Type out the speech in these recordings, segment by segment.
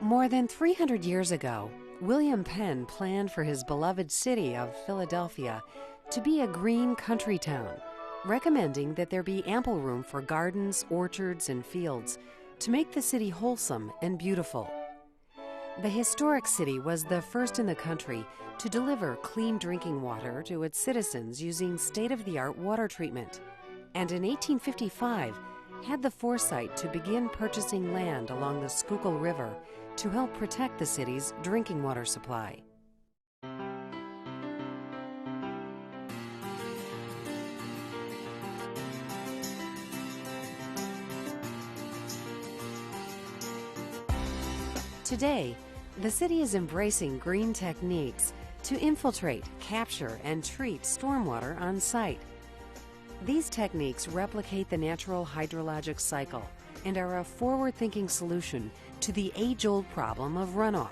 More than 300 years ago, William Penn planned for his beloved city of Philadelphia to be a green country town, recommending that there be ample room for gardens, orchards, and fields to make the city wholesome and beautiful. The historic city was the first in the country to deliver clean drinking water to its citizens using state-of-the-art water treatment, and in 1855 had the foresight to begin purchasing land along the Schuylkill River to help protect the city's drinking water supply. Today, the city is embracing green techniques to infiltrate, capture, and treat stormwater on site. These techniques replicate the natural hydrologic cycle and are a forward-thinking solution to the age-old problem of runoff.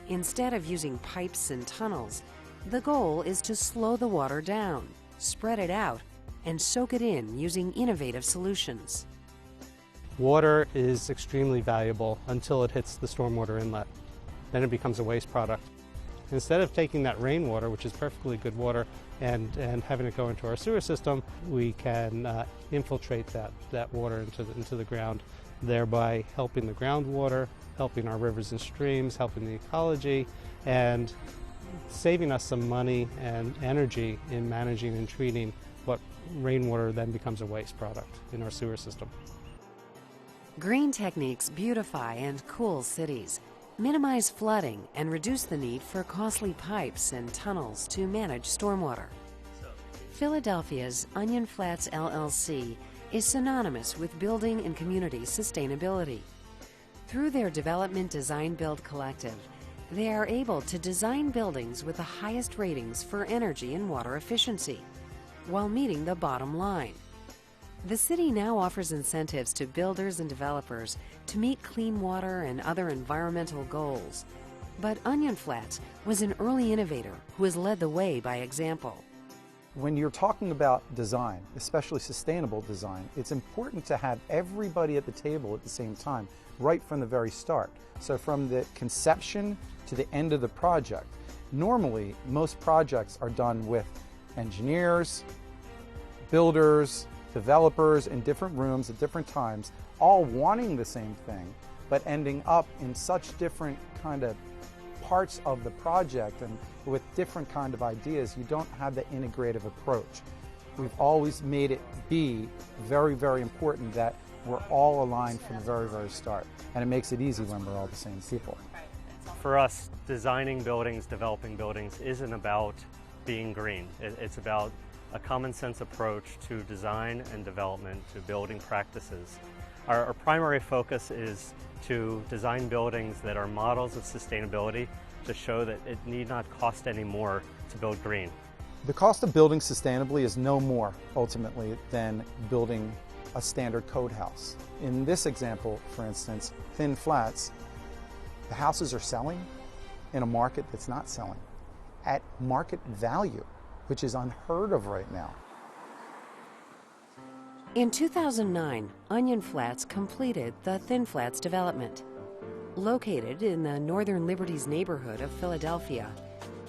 Instead of using pipes and tunnels, the goal is to slow the water down, spread it out, and soak it in using innovative solutions. Water is extremely valuable until it hits the stormwater inlet. Then it becomes a waste product. Instead of taking that rainwater, which is perfectly good water, and having it go into our sewer system, we can infiltrate that water into the ground, thereby helping the groundwater, helping our rivers and streams, helping the ecology, and saving us some money and energy in managing and treating what rainwater then becomes a waste product in our sewer system. Green techniques beautify and cool cities, minimize flooding, and reduce the need for costly pipes and tunnels to manage stormwater. Philadelphia's Onion Flats LLC is synonymous with building and community sustainability. Through their Development Design Build Collective, they are able to design buildings with the highest ratings for energy and water efficiency, while meeting the bottom line. The city now offers incentives to builders and developers to meet clean water and other environmental goals. But Onion Flats was an early innovator who has led the way by example. When you're talking about design, especially sustainable design, it's important to have everybody at the table at the same time, right from the very start. So from the conception to the end of the project. Normally, most projects are done with engineers, builders, developers in different rooms at different times, all wanting the same thing, but ending up in such different kind of parts of the project and with different kind of ideas. You don't have the integrative approach. We've always made it be very, very important that we're all aligned from the very, very start. And it makes it easy when we're all the same people. For us, designing buildings, developing buildings isn't about being green. It's about a common sense approach to design and development, to building practices. Our primary focus is to design buildings that are models of sustainability to show that it need not cost any more to build green. The cost of building sustainably is no more, ultimately, than building a standard code house. In this example, for instance, Thin Flats, the houses are selling in a market that's not selling at market value, which is unheard of right now. In 2009, Onion Flats completed the Thin Flats development. Located in the Northern Liberties neighborhood of Philadelphia,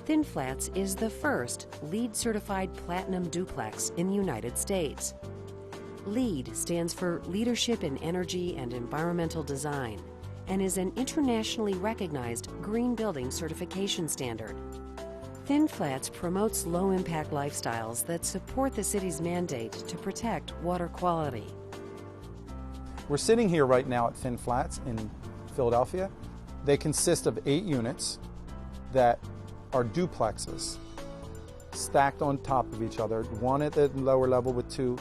Thin Flats is the first LEED-certified platinum duplex in the United States. LEED stands for Leadership in Energy and Environmental Design and is an internationally recognized green building certification standard. Thin Flats promotes low-impact lifestyles that support the city's mandate to protect water quality. We're sitting here right now at Thin Flats in Philadelphia. They consist of 8 units that are duplexes stacked on top of each other, one at the lower level with 2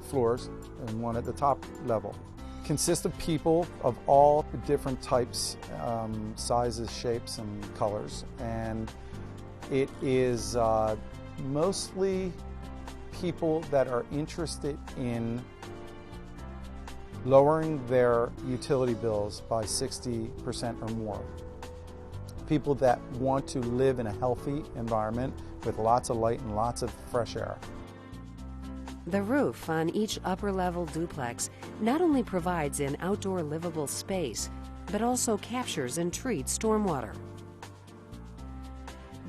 floors and one at the top level. Consist of people of all different types, sizes, shapes, and colors, and it is mostly people that are interested in lowering their utility bills by 60% or more. People that want to live in a healthy environment with lots of light and lots of fresh air. The roof on each upper-level duplex not only provides an outdoor livable space, but also captures and treats stormwater.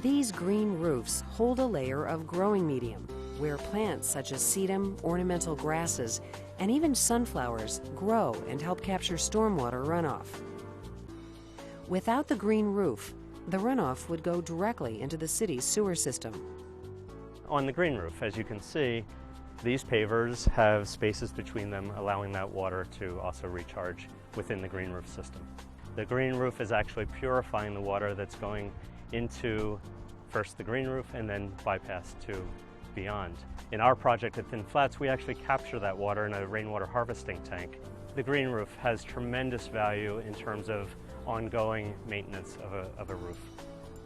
These green roofs hold a layer of growing medium where plants such as sedum, ornamental grasses, and even sunflowers grow and help capture stormwater runoff. Without the green roof, the runoff would go directly into the city's sewer system. On the green roof, as you can see, these pavers have spaces between them, allowing that water to also recharge within the green roof system. The green roof is actually purifying the water that's going into first the green roof and then bypass to beyond. In our project at Thin Flats, we actually capture that water in a rainwater harvesting tank. The green roof has tremendous value in terms of ongoing maintenance of a roof.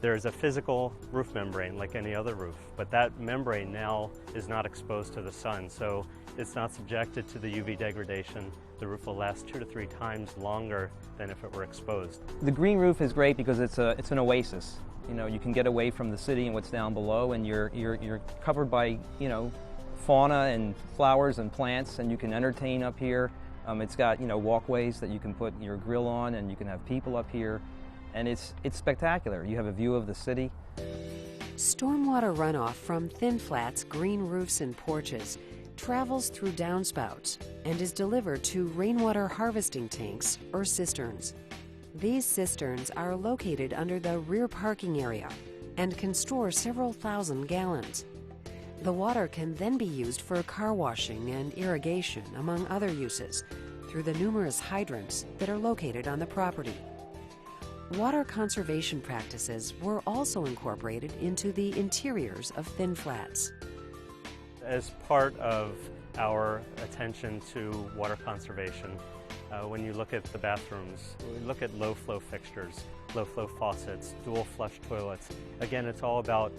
There's a physical roof membrane like any other roof, but that membrane now is not exposed to the sun, so it's not subjected to the UV degradation. The roof will last 2 to 3 times longer than if it were exposed. The green roof is great because it's an oasis. You know, you can get away from the city and what's down below, and you're covered by, you know, fauna and flowers and plants, and you can entertain up here. It's got, you know, walkways that you can put your grill on, and you can have people up here, and it's spectacular. You have a view of the city. Stormwater runoff from Thin Flats' green roofs and porches travels through downspouts and is delivered to rainwater harvesting tanks or cisterns. These cisterns are located under the rear parking area and can store several thousand gallons. The water can then be used for car washing and irrigation, among other uses, through the numerous hydrants that are located on the property. Water conservation practices were also incorporated into the interiors of Thin Flats. As part of our attention to water conservation, when you look at the bathrooms, we look at low-flow fixtures, low-flow faucets, dual-flush toilets. Again, it's all about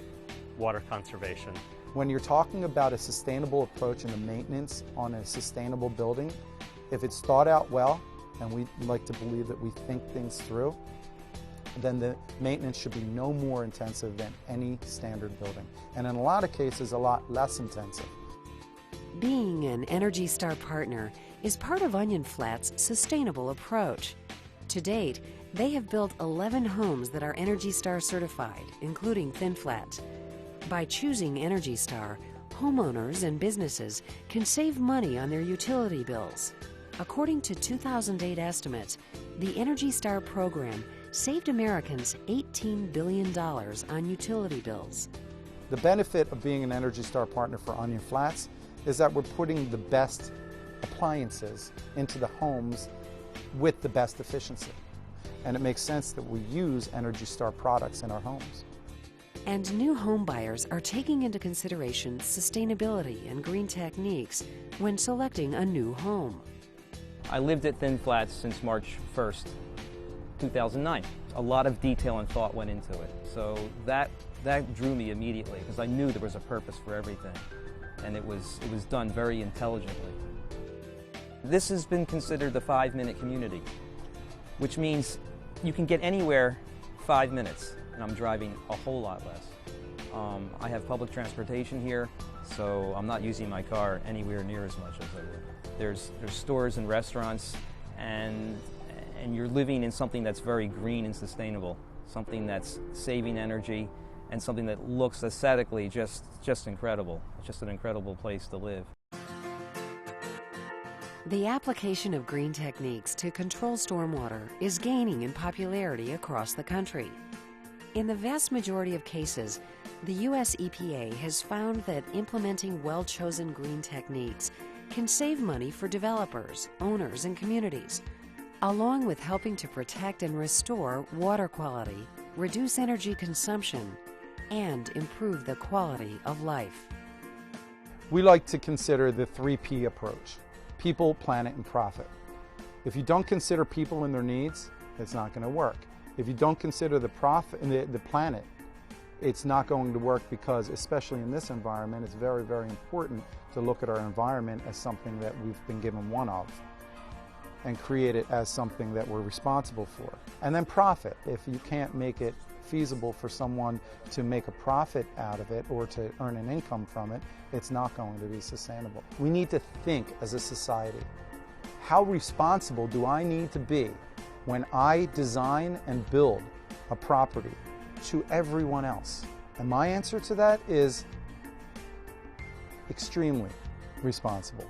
water conservation. When you're talking about a sustainable approach in the maintenance on a sustainable building, if it's thought out well, and we like to believe that we think things through, then the maintenance should be no more intensive than any standard building. And in a lot of cases, a lot less intensive. Being an ENERGY STAR partner is part of Onion Flats' sustainable approach. To date, they have built 11 homes that are ENERGY STAR certified, including Thin Flats. By choosing ENERGY STAR, homeowners and businesses can save money on their utility bills. According to 2008 estimates, the ENERGY STAR program saved Americans $18 billion on utility bills. The benefit of being an ENERGY STAR partner for Onion Flats is that we're putting the best appliances into the homes with the best efficiency. And it makes sense that we use ENERGY STAR products in our homes. And new home buyers are taking into consideration sustainability and green techniques when selecting a new home. I lived at Thin Flats since March 1st, 2009. A lot of detail and thought went into it. So that drew me immediately because I knew there was a purpose for everything. And it was done very intelligently. This has been considered the 5-minute community, which means you can get anywhere 5 minutes, and I'm driving a whole lot less. I have public transportation here, so I'm not using my car anywhere near as much as I would. There's stores and restaurants, and you're living in something that's very green and sustainable, something that's saving energy, and something that looks aesthetically just incredible. It's just an incredible place to live. The application of green techniques to control stormwater is gaining in popularity across the country. In the vast majority of cases, the U.S. EPA has found that implementing well-chosen green techniques can save money for developers, owners, and communities, along with helping to protect and restore water quality, reduce energy consumption, and improve the quality of life. We like to consider the 3P approach: people, planet, and profit. If you don't consider people and their needs, it's not going to work. If you don't consider the planet, it's not going to work, because especially in this environment, it's very, very important to look at our environment as something that we've been given one of and create it as something that we're responsible for. And then profit. If you can't make it feasible for someone to make a profit out of it or to earn an income from it, it's not going to be sustainable. We need to think as a society, how responsible do I need to be when I design and build a property to everyone else? And my answer to that is extremely responsible.